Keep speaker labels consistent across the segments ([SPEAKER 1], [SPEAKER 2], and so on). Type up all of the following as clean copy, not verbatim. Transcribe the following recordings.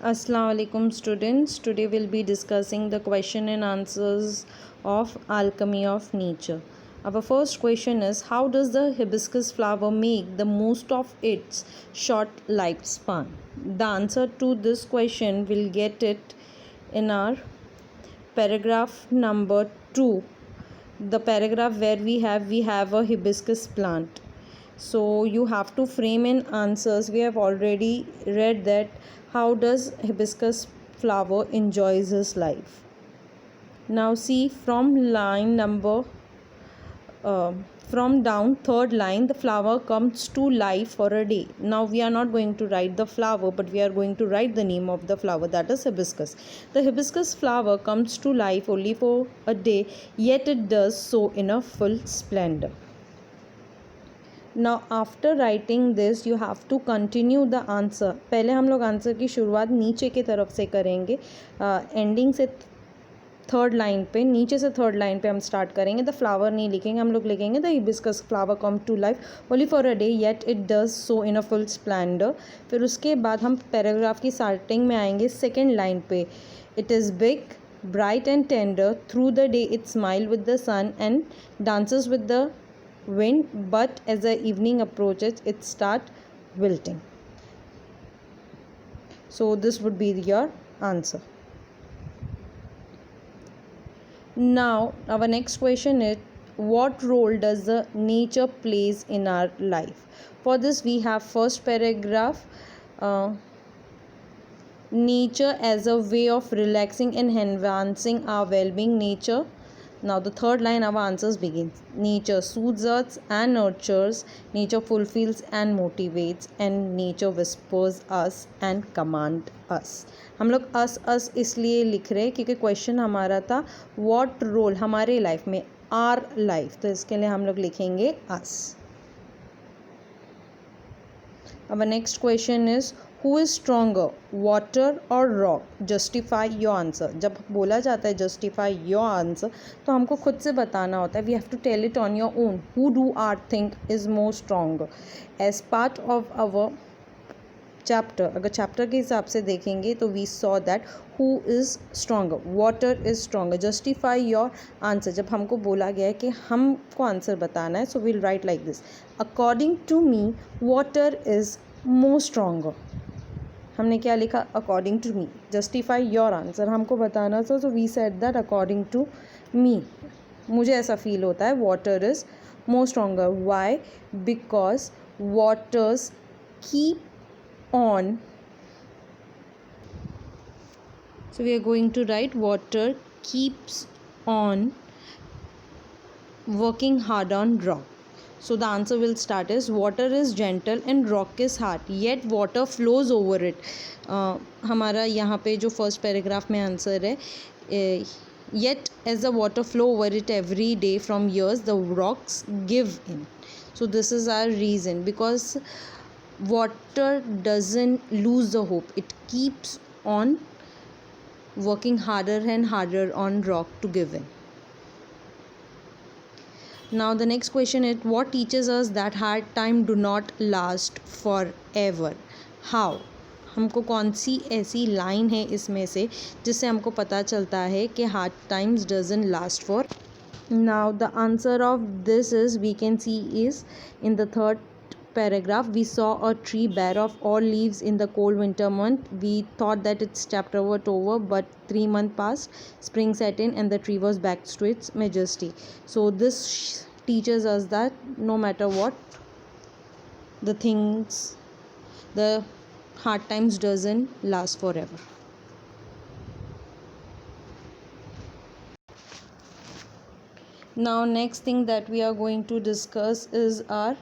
[SPEAKER 1] Assalamu alaikum students. Today we'll be discussing the question and answers of alchemy of nature. Our first question is, how does the hibiscus flower make the most of its short lifespan? The answer to this question we'll get it in our paragraph number 2. The paragraph where we have a hibiscus plant. So you have to frame in answers. We have already read that how does hibiscus flower enjoys his life. Now see from line number from down third line, the flower comes to life for a day. Now we are not going to write the flower, but we are going to write the name of the flower, that is hibiscus. The hibiscus flower comes to life only for a day, yet it does so in a full splendor. Now after writing this you have to continue the answer. पहले हम लोग answer की शुरुआत नीचे की तरफ से करेंगे, एंडिंग से थर्ड लाइन पे, नीचे से थर्ड लाइन पे हम स्टार्ट करेंगे. द फ्लावर नहीं लिखेंगे, हम लोग लिखेंगे the hibiscus flower come to life only for a day yet it does so in a full splendour. फिर उसके बाद हम पैराग्राफ की स्टार्टिंग में आएंगे सेकेंड लाइन पे. It is big bright and tender, through the day it smile with the sun and dances with the wind, but as the evening approaches it start wilting. So this would be your answer. Now our next question is, what role does the nature plays in our life? For this we have first paragraph, nature as a way of relaxing and enhancing our well-being. Nature. Now the third line our answers begins. Nature soothes us and nurtures, nature fulfills and motivates, and nature whispers us and command us. हम लोग अस इसलिए लिख रहे हैं क्योंकि question हमारा था what role हमारे लाइफ में, आर लाइफ, तो इसके लिए हम लोग लिखेंगे अस. Our next question is, who is stronger, water or rock? Justify your answer. जब बोला जाता है justify your answer तो हमको खुद से बताना होता है. We have to tell it on your own. Who do our think is more stronger? As part of our chapter, अगर चैप्टर के हिसाब से देखेंगे तो we saw that who is stronger, water is stronger. Justify your answer. जब हमको बोला गया है कि हमको आंसर बताना है, so we'll write like this. According to me, water is more stronger. हमने क्या लिखा? According to me. Justify your answer, हमको बताना था, तो we said that according to me, मुझे ऐसा फील होता है water is more stronger. Why? Because waters keep on, so we are going to write water keeps on working hard on rock. So the answer will start as, water is gentle and rock is hard, yet water flows over it. हमारा यहाँ पे जो first paragraph में answer है, yet as the water flow over it every day from years, the rocks give in. So this is our reason, because water doesn't lose the hope, it keeps on working harder and harder on rock to give in. Now the next question is, what teaches us that hard time do not last forever? How? हमको कौन सी ऐसी line है इसमें से जिससे हमको पता चलता है कि hard times doesn't last for. Now the answer of this is, we can see is in the third paragraph. We saw a tree bare of all leaves in the cold winter month. We thought that its chapter was over, but 3 months passed, spring set in, and the tree was back to its majesty. So this teaches us that no matter what the things, the hard times doesn't last forever. Now next thing that we are going to discuss is our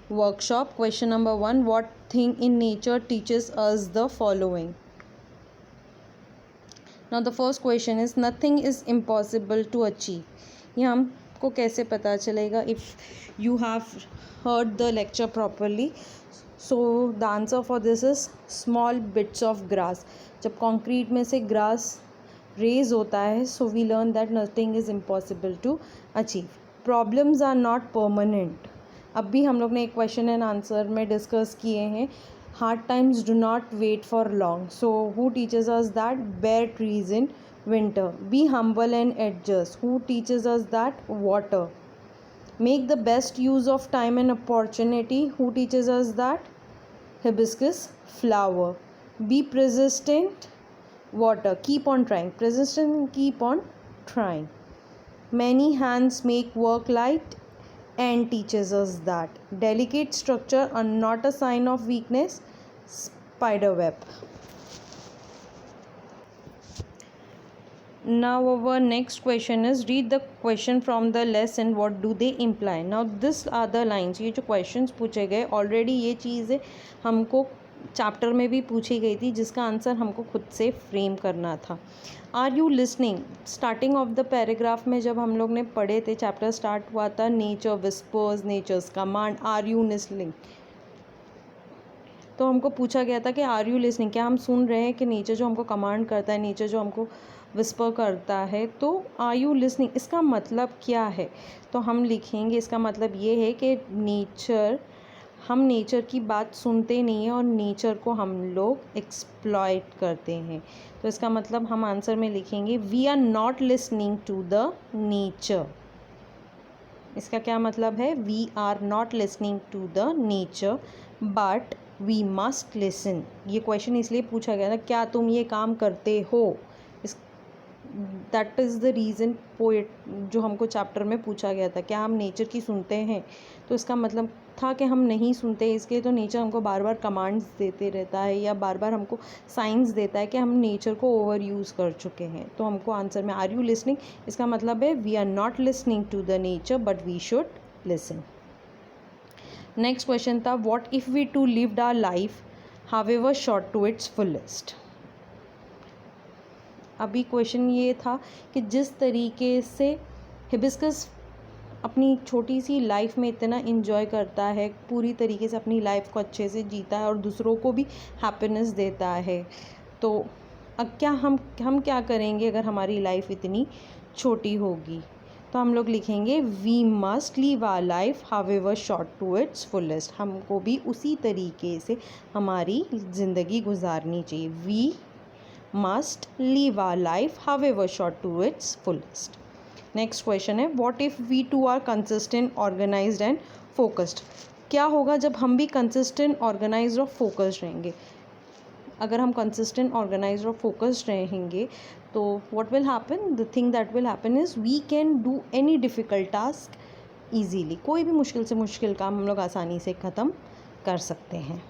[SPEAKER 1] workshop. Question number 1, what thing in nature teaches us the following? Now the first question is, nothing is impossible to achieve. ये हमको कैसे पता चलेगा? If you have heard the lecture properly, so the answer for this is small bits of grass. जब concrete में से grass raise होता है, so we learn that nothing is impossible to achieve. Problems are not permanent. अब भी हम लोग ने एक क्वेश्चन एंड आंसर में डिस्कस किए हैं, Hard times do not wait for long. So, who teaches us that? Bare trees in winter. Be humble and adjust. Who teaches us that? Water. Make the best use of time and opportunity. Who teaches us that? Hibiscus flower. Be persistent. Water. Keep on trying. Persistent and keep on trying. Many hands make work light, and teaches us that. Delicate structure are not a sign of weakness. Spider web. Now our next question is, read the question from the lesson, what do they imply. Now this are the lines. ये जो questions पूछे गए already ये चीज़ें हमको chapter में भी पूछी गई थी, जिसका आंसर हमको खुद से फ्रेम करना था. Are you listening. Starting of the paragraph में जब हम लोग ने पढ़े थे, चैप्टर स्टार्ट हुआ था nature whispers, nature's command, are you listening. तो हमको पूछा गया था कि आर यू लिसनिंग, क्या हम सुन रहे हैं कि नेचर जो हमको कमांड करता है, नेचर जो हमको विस्पर करता है, तो आर यू लिसनिंग इसका मतलब क्या है. तो हम लिखेंगे इसका मतलब ये है कि हम नेचर की बात सुनते नहीं हैं और नेचर को हम लोग एक्सप्लॉइट करते हैं. तो इसका मतलब हम आंसर में लिखेंगे we are not listening to the nature. इसका क्या मतलब है? We are not listening to the nature but we must listen. ये क्वेश्चन इसलिए पूछा गया था, क्या तुम ये काम करते हो. इस that is the reason poet जो हमको चैप्टर में पूछा गया था, क्या हम नेचर की सुनते हैं. तो इसका मतलब था कि हम नहीं सुनते, इसके तो नेचर हमको बार बार कमांड्स देते रहता है या बार बार हमको साइंस देता है कि हम नेचर को ओवर यूज़ कर चुके हैं. तो हमको आंसर में आर यू लिसनिंग इसका मतलब है we are not listening to the nature but we should listen. Next question था, what if we too lived our life however short to its fullest. अभी क्वेश्चन ये था कि जिस तरीके से हिबिस्कस अपनी छोटी सी लाइफ में इतना इन्जॉय करता है, पूरी तरीके से अपनी लाइफ को अच्छे से जीता है और दूसरों को भी हैप्पीनेस देता है, तो अब क्या हम क्या करेंगे अगर हमारी लाइफ इतनी छोटी होगी. तो हम लोग लिखेंगे we must live our life however short to its fullest. हमको भी उसी तरीके से हमारी ज़िंदगी गुजारनी चाहिए. We must live our life however short to its fullest. Next question है, what if we too are consistent, organized and focused. क्या होगा जब हम भी कंसिस्टेंट, ऑर्गेनाइज्ड और फोकस्ड रहेंगे. अगर हम कंसिस्टेंट, ऑर्गेनाइज्ड और फोकस्ड रहेंगे तो what will happen, the thing that will happen is we can do any difficult task easily. कोई भी मुश्किल से मुश्किल काम हम लोग आसानी से ख़त्म कर सकते हैं.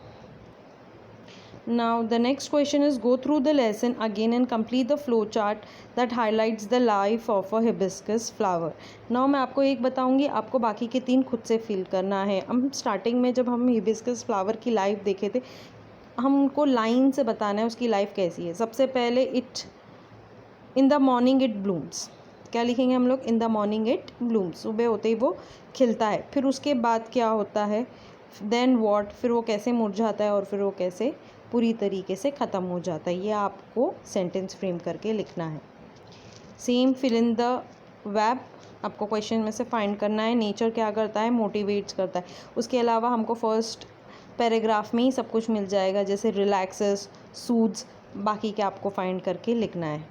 [SPEAKER 1] Now the next question is, go through the lesson again and complete the flow chart that highlights the life of a hibiscus flower. Now मैं आपको एक बताऊंगी, आपको बाकी के 3 खुद से फिल करना है. हम स्टार्टिंग में जब हम हिबिस्कस फ्लावर की लाइफ देखे थे, हमको लाइन से बताना है उसकी लाइफ कैसी है. सबसे पहले in the morning it blooms. क्या लिखेंगे हम लोग? In the morning it blooms. सुबह होते ही वो खिलता है. फिर उसके बाद क्या होता है? Then what. फिर वो कैसे मुरझाता है और फिर वो कैसे पूरी तरीके से ख़त्म हो जाता है. ये आपको सेंटेंस फ्रेम करके लिखना है. Same fill in the web. आपको क्वेश्चन में से फाइंड करना है नेचर क्या करता है, मोटिवेट्स करता है. उसके अलावा हमको फर्स्ट पैराग्राफ में ही सब कुछ मिल जाएगा, जैसे रिलैक्सेस, सूद्स, बाकी के आपको फाइंड करके लिखना है.